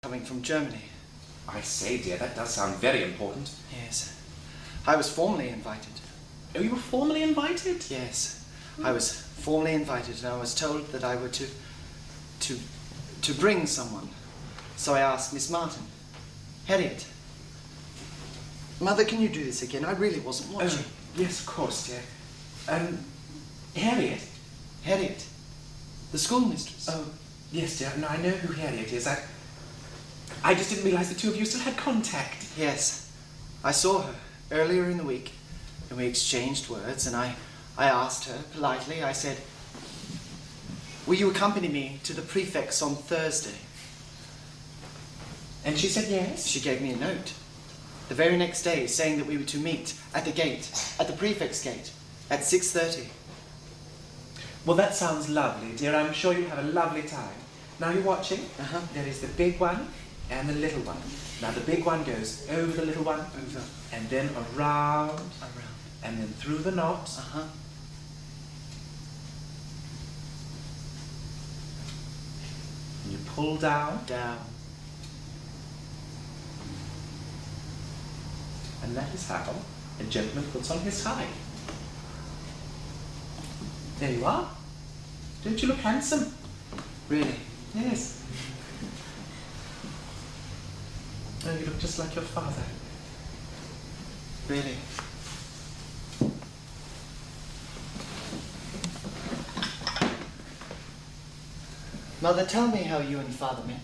Coming from Germany. I say, dear, that does sound very important. Yes. I was formally invited. Oh, you were formally invited? Yes. I was formally invited and I was told that I were to bring someone. So I asked Miss Martin. Harriet. Mother, can you do this again? I really wasn't watching. Oh, yes, of course, dear. Harriet? Harriet. The schoolmistress. Oh, yes, dear. No, I know who Harriet is. I just didn't realise the two of you still had contact. Yes. I saw her earlier in the week and we exchanged words and I asked her politely, I said, will you accompany me to the prefect's on Thursday? And she said yes? She gave me a note the very next day saying that we were to meet at the gate, at the prefect's gate, at 6:30. Well, that sounds lovely, dear. I'm sure you'll have a lovely time. Now you're watching. There is the big one and the little one. Now the big one goes over the little one, Over. and then around, Around. and then through the knot. And you pull down, Down. and that is how a gentleman puts on his tie. There you are. Don't you look handsome? Really? Yes. Oh, you look just like your father. Really? Mother, tell me how you and Father met.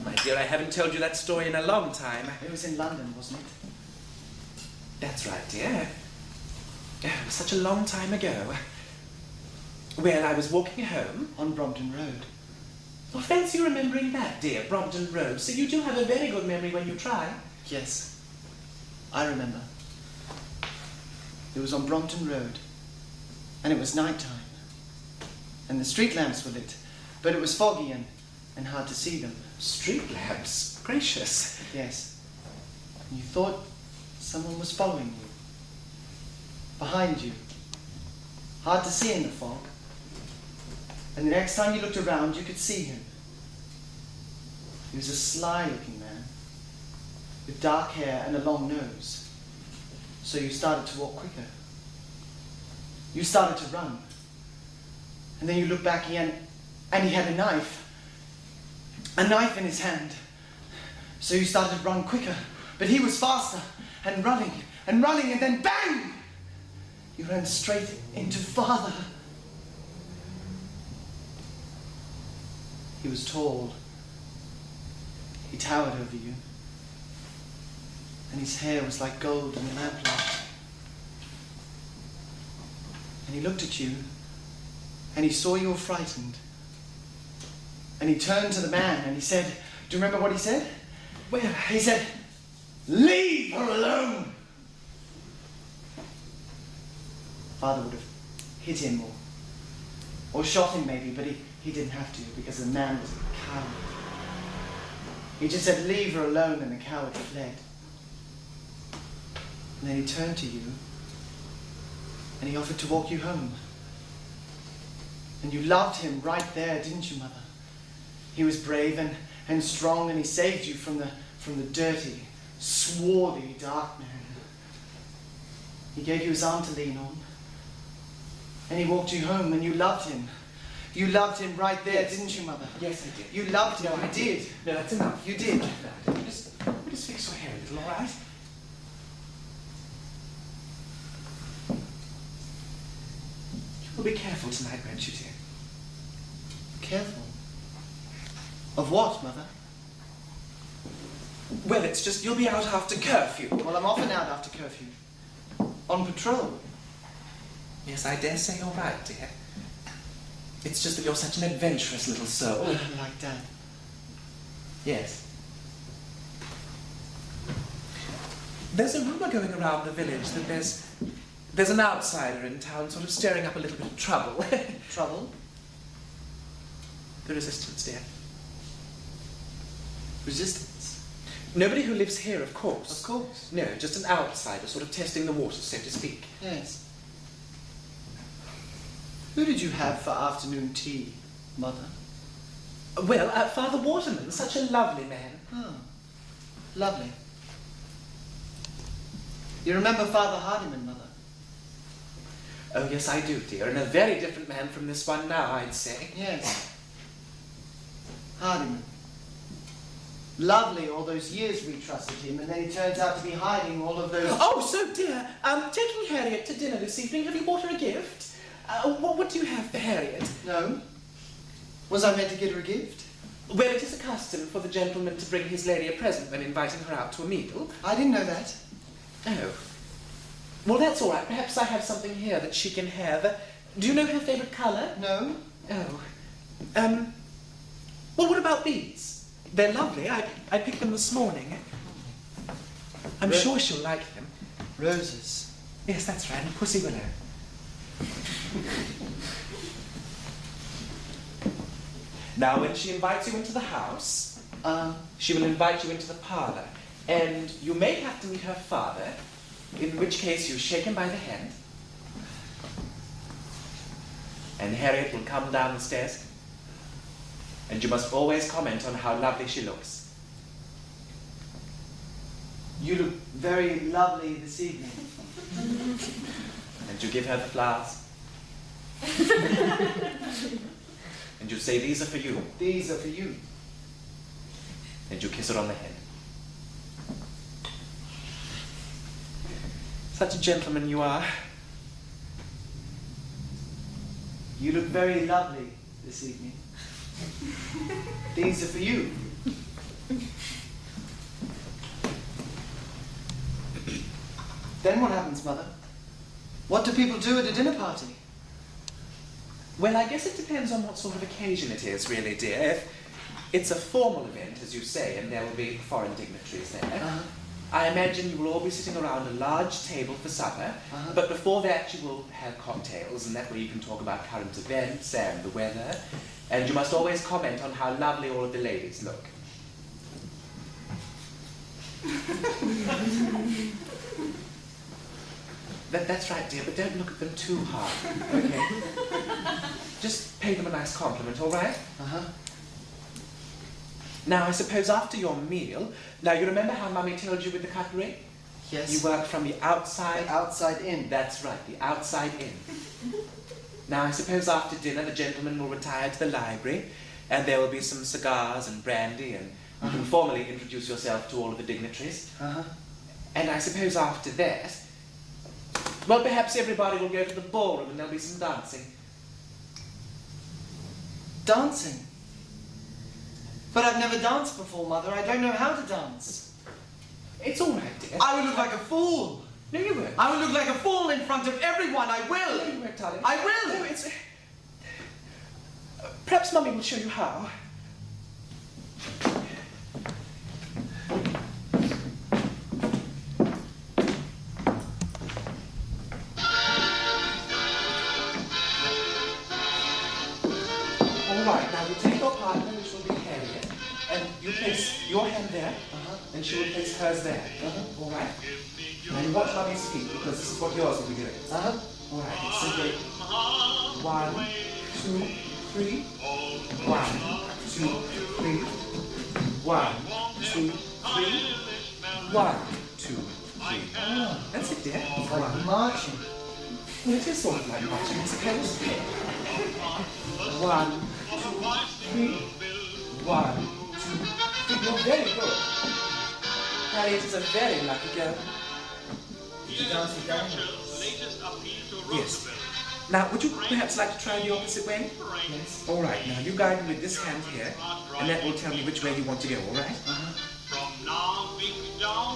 My dear, I haven't told you that story in a long time. It was in London, wasn't it? That's right, dear. Oh, it was such a long time ago. Well, I was walking home. On Brompton Road. Well, fancy remembering that, dear, Brompton Road. So you do have a very good memory when you try. Yes. I remember. It was on Brompton Road. And it was night time. And the street lamps were lit. But it was foggy and hard to see them. Street lamps? Gracious. Yes. And you thought someone was following you. Behind you. Hard to see in the fog. And the next time you looked around, you could see him. He was a sly-looking man, with dark hair and a long nose. So you started to walk quicker. You started to run. And then you looked back again, and he had a knife. A knife in his hand. So you started to run quicker, but he was faster, and running, and then bang! You ran straight into Father. He was tall. He towered over you. And his hair was like gold in the lamplight. And he looked at you, and he saw you were frightened. And he turned to the man and he said, do you remember what he said? Well, He said, leave her alone! Father would have hit him or shot him maybe, but he didn't have to because the man was a coward. He just said, leave her alone, and the coward fled. And then he turned to you and he offered to walk you home. And you loved him right there, didn't you, Mother? He was brave and strong, and he saved you from the dirty, swarthy, dark man. He gave you his arm to lean on. And he walked you home, and you loved him. You loved him right there, Yes. didn't you, Mother? yes, I did. You loved him, No, I you did. No, that's enough. You did. No, we'll just fix your hair a little, all right? You'll be careful tonight, won't you, dear? Careful. Of what, Mother? Well, it's just you'll be out after curfew. Well, I'm often out after curfew. On patrol. Yes, I dare say you're right, dear. It's just that you're such an adventurous little soul. Like Dad. Yes. There's a rumour going around the village that there's an outsider in town sort of stirring up a little bit of trouble. Trouble? The resistance, dear. Resistance? Nobody who lives here, of course. Of course. No, just an outsider, sort of testing the waters, so to speak. Yes. Who did you have for afternoon tea, Mother? Well, Father Waterman, such a lovely man. Oh, lovely. You remember Father Hardyman, Mother? Oh, yes, I do, dear, and a very different man from this one now, I'd say. Yes. Hardyman. Lovely, all those years we trusted him, and then he turns out to be hiding all of those... Oh, so dear, taking Harriet to dinner this evening, have you bought her a gift? What do you have for Harriet? No. Was I meant to get her a gift? Well, it is a custom for the gentleman to bring his lady a present when inviting her out to a meal. I didn't know that. Oh. Well, that's all right. Perhaps I have something here that she can have. Do you know her favourite colour? No. Oh. Well, what about these? They're lovely. I picked them this morning. I'm sure she'll like them. Roses. Yes, that's right. And Pussy Willow. Now, when she invites you into the house, she will invite you into the parlour, and you may have to meet her father, in which case you shake him by the hand, and Harriet will come down the stairs, and you must always comment on how lovely she looks. You look very lovely this evening. And you give her the flowers. And you say, these are for you. These are for you. And you kiss her on the head. Such a gentleman you are. You look very lovely this evening. These are for you. Then what happens, Mother? What do people do at a dinner party? Well, I guess it depends on what sort of occasion it is, really, dear. If it's a formal event, as you say, and there will be foreign dignitaries there, I imagine you will all be sitting around a large table for supper, but before that you will have cocktails, and that way you can talk about current events and the weather, and you must always comment on how lovely all of the ladies look. That's right, dear, but don't look at them too hard, okay? Just pay them a nice compliment, all right? Now, I suppose after your meal, now you remember how Mummy told you with the cutlery? Yes. You work from the outside... The outside in. That's right, the outside in. Now, I suppose after dinner, the gentleman will retire to the library, and there will be some cigars and brandy, and you can formally introduce yourself to all of the dignitaries. And I suppose after that, well, perhaps everybody will go to the ballroom and there'll be some dancing. Dancing? But I've never danced before, Mother. I don't know how to dance. It's all right, dear. I would look like a fool. No, you won't. I will look like a fool in front of everyone. I will. No, you won't, darling. I will. No, it's... perhaps Mummy will show you how. All right, now you take your partner, which will be Harriet, and you place your hand there, and she will place hers there. All right? Now you watch Mummy's feet, because this is what yours will be doing. All right, it's simply 1, 2, 3, 1, 2, 3, 1, 2, 3, 1, 2, 3. That's it, dear. It's like marching. Well, it is sort of like marching, I suppose. 1, 2, 3, 1, 2, 3. You're very good. Harriet is a very lucky girl. Did you dance with Daniel? Yes. Now, would you perhaps like to try the opposite way? Yes. All right, now you guide me with this hand here, and that will tell me which way you want to go, all right?